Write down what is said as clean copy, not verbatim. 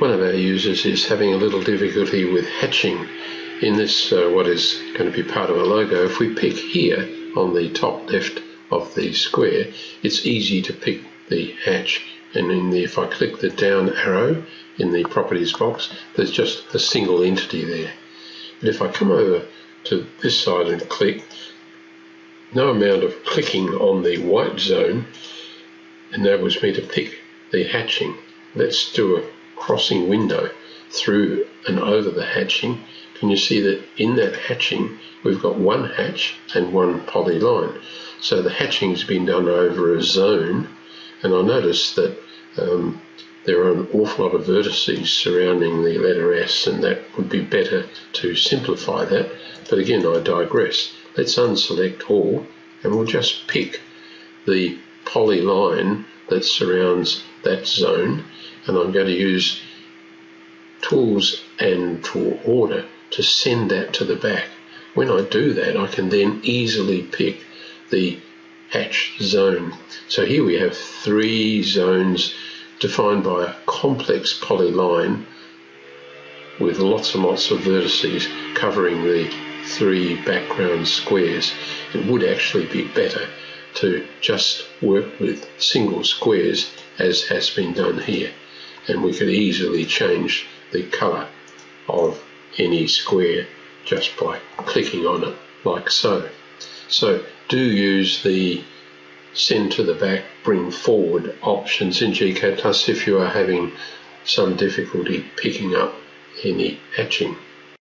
One of our users is having a little difficulty with hatching in this, what is going to be part of a logo. If we pick here on the top left of the square, it's easy to pick the hatch, and if I click the down arrow in the properties box, there's just a single entity there. But if I come over to this side and click, no amount of clicking on the white zone enables me to pick the hatching. Let's do a crossing window through and over the hatching. Can you see that in that hatching we've got one hatch and one polyline? So the hatching's been done over a zone, and I notice that there are an awful lot of vertices surrounding the letter S, and that would be better to simplify that. But again, I digress. Let's unselect all, and we'll just pick the polyline that surrounds that zone, and I'm going to use Tools and Tool Order to send that to the back. When I do that, I can then easily pick the hatch zone. So here we have 3 zones defined by a complex polyline with lots and lots of vertices covering the 3 background squares. It would actually be better to just work with single squares, as has been done here, and we could easily change the colour of any square just by clicking on it like so. So do use the send to the back, bring forward options in gCADPlus if you are having some difficulty picking up any hatching.